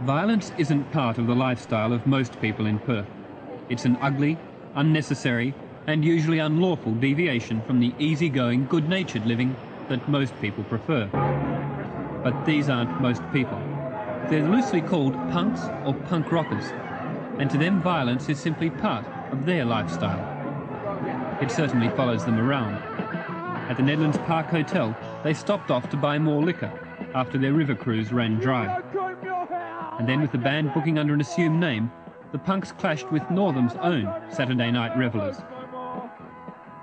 Violence isn't part of the lifestyle of most people in Perth. It's an ugly, unnecessary, and usually unlawful deviation from the easygoing, good-natured living that most people prefer. But these aren't most people. They're loosely called punks or punk rockers, and to them violence is simply part of their lifestyle. It certainly follows them around. At the Nedlands Park Hotel, they stopped off to buy more liquor after their river cruise ran dry. And then, with the band booking under an assumed name, the punks clashed with Northam's own Saturday night revellers.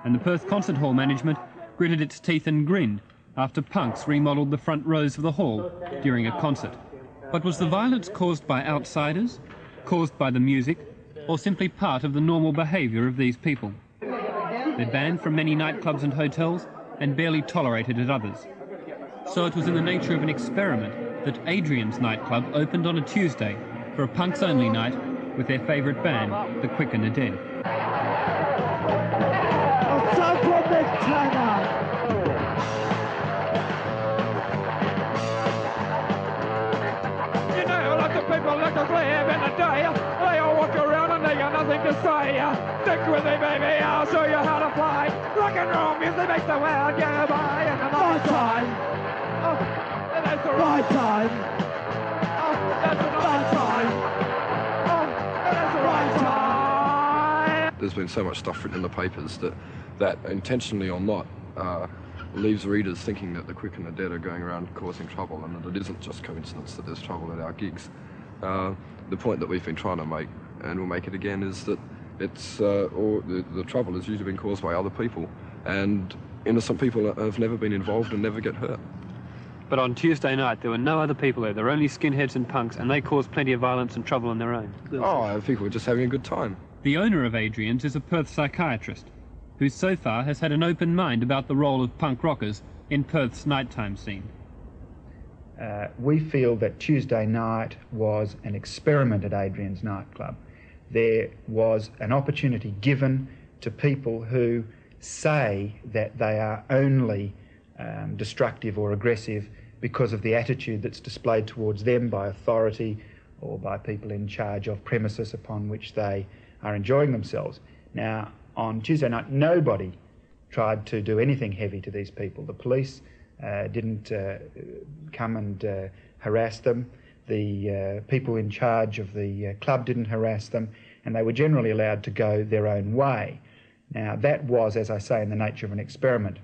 And the Perth Concert Hall management gritted its teeth and grinned after punks remodelled the front rows of the hall during a concert. But was the violence caused by outsiders, caused by the music, or simply part of the normal behaviour of these people? They're banned from many nightclubs and hotels and barely tolerated at others. So it was in the nature of an experiment that Adrian's nightclub opened on a Tuesday for a punks-only night with their favourite band, the Quick and the Dead. You know, lots of people like to live in the day. They all walk around and they got nothing to say. Stick with me, baby, I'll show you how to play. Rock and roll music makes the world go by in the night time. That's the right time. That's the right time. That's the right time. There's been so much stuff written in the papers that intentionally or not, leaves readers thinking that the Quick and the Dead are going around causing trouble, and that it isn't just coincidence that there's trouble at our gigs. The point that we've been trying to make, and we'll make it again, is that it's the trouble has usually been caused by other people, and innocent people have never been involved and never get hurt. But on Tuesday night, there were no other people there. There were only skinheads and punks, and they caused plenty of violence and trouble on their own. Oh, people were just having a good time. The owner of Adrian's is a Perth psychiatrist, who so far has had an open mind about the role of punk rockers in Perth's nighttime scene. We feel that Tuesday night was an experiment at Adrian's nightclub. There was an opportunity given to people who say that they are only destructive or aggressive because of the attitude that's displayed towards them by authority or by people in charge of premises upon which they are enjoying themselves. Now, on Tuesday night, nobody tried to do anything heavy to these people. The police didn't come and harass them. The people in charge of the club didn't harass them, and they were generally allowed to go their own way. Now, that was, as I say, in the nature of an experiment.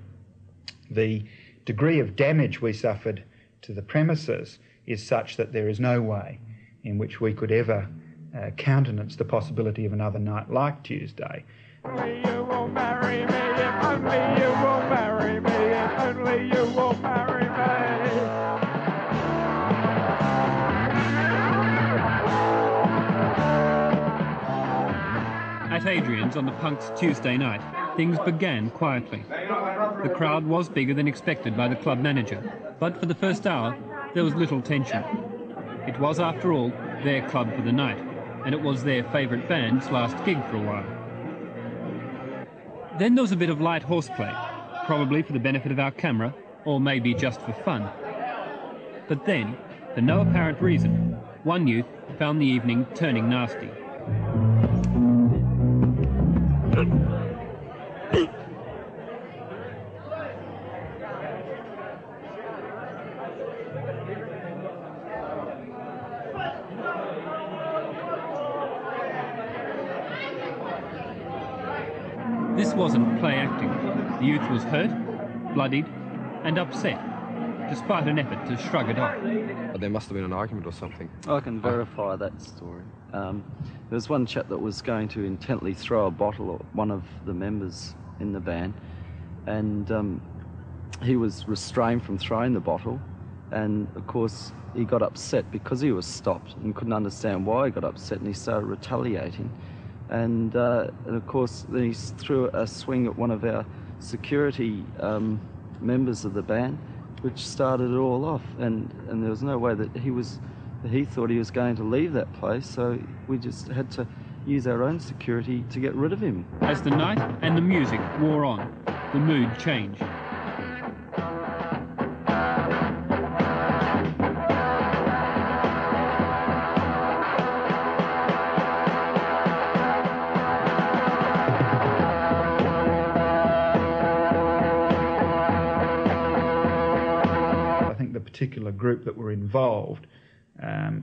The degree of damage we suffered to the premises is such that there is no way in which we could ever countenance the possibility of another night like Tuesday. Only you will marry me, if only you will marry me, if only you will marry me. At Adrian's on the punks' Tuesday night, things began quietly. The crowd was bigger than expected by the club manager, but for the first hour there was little tension. It was, after all, their club for the night, and it was their favourite band's last gig for a while. Then there was a bit of light horseplay, probably for the benefit of our camera, or maybe just for fun. But then, for no apparent reason, one youth found the evening turning nasty. This wasn't play acting. The youth was hurt, bloodied, and upset, despite an effort to shrug it off. There must have been an argument or something. I can verify that story. There was one chap that was going to intently throw a bottle at one of the members in the band, and he was restrained from throwing the bottle, and of course he got upset because he was stopped and couldn't understand why he got upset, and he started retaliating. And of course, then he threw a swing at one of our security members of the band, which started it all off. And there was no way that he thought he was going to leave that place, so we just had to use our own security to get rid of him. As the night and the music wore on, the mood changed. the particular group that were involved,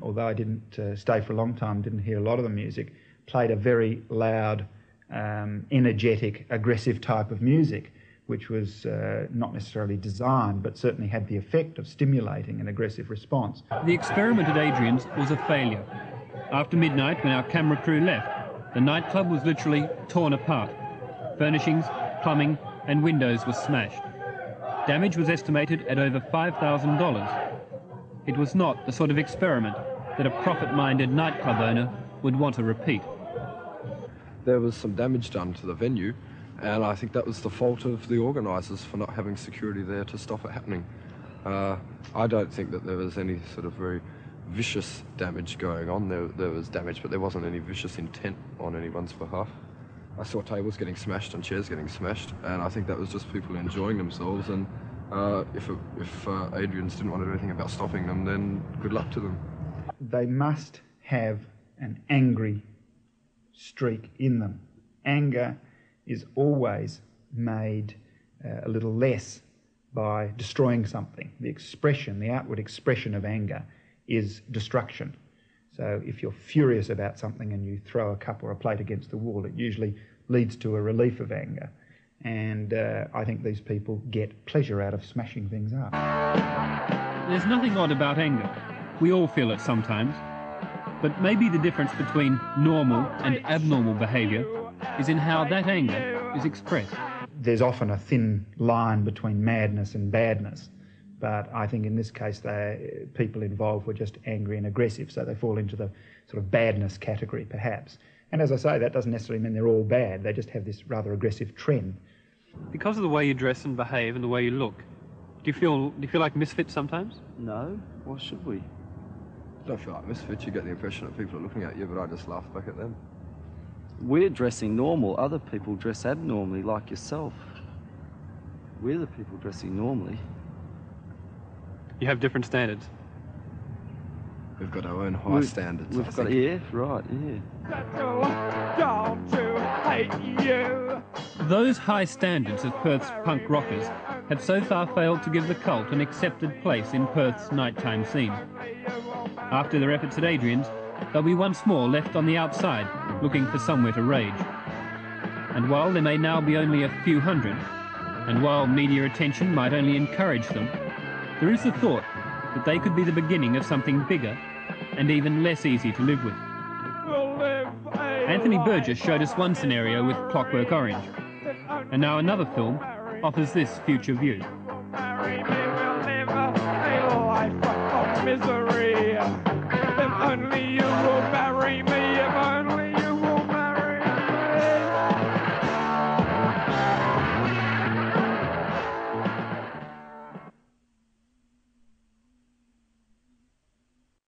although I didn't stay for a long time, didn't hear a lot of the music, played a very loud, energetic, aggressive type of music, which was not necessarily designed, but certainly had the effect of stimulating an aggressive response. The experiment at Adrian's was a failure. After midnight, when our camera crew left, the nightclub was literally torn apart. Furnishings, plumbing and windows were smashed. Damage was estimated at over $5,000. It was not the sort of experiment that a profit-minded nightclub owner would want to repeat. There was some damage done to the venue, and I think that was the fault of the organisers for not having security there to stop it happening. I don't think that there was any sort of very vicious damage going on. There was damage, but there wasn't any vicious intent on anyone's behalf. I saw tables getting smashed and chairs getting smashed, and I think that was just people enjoying themselves, and if Adrian's didn't want to do anything about stopping them, then good luck to them. They must have an angry streak in them. Anger is always made a little less by destroying something. The expression, the outward expression of anger is destruction. So if you're furious about something and you throw a cup or a plate against the wall, it usually leads to a relief of anger. And I think these people get pleasure out of smashing things up. There's nothing odd about anger. We all feel it sometimes. But maybe the difference between normal and abnormal behaviour is in how that anger is expressed. There's often a thin line between madness and badness, but I think in this case people involved were just angry and aggressive, so they fall into the sort of badness category perhaps. And as I say, that doesn't necessarily mean they're all bad, they just have this rather aggressive trend. Because of the way you dress and behave and the way you look, do you feel like misfits sometimes? No, why should we? I don't feel like misfits. You get the impression that people are looking at you, but I just laugh back at them. We're dressing normal. Other people dress abnormally, like yourself. We're the people dressing normally. You have different standards. We've got our own high standards. We've got, yeah, right, yeah. Settle down to hate you. Those high standards of Perth's punk rockers have so far failed to give the cult an accepted place in Perth's nighttime scene. After their efforts at Adrian's, they'll be once more left on the outside, looking for somewhere to rage. And while there may now be only a few hundred, and while media attention might only encourage them, there is the thought that they could be the beginning of something bigger and even less easy to live with. Anthony Burgess showed us one scenario with Clockwork Orange, and now another film offers this future view. Marry me, we'll live a life of misery. If only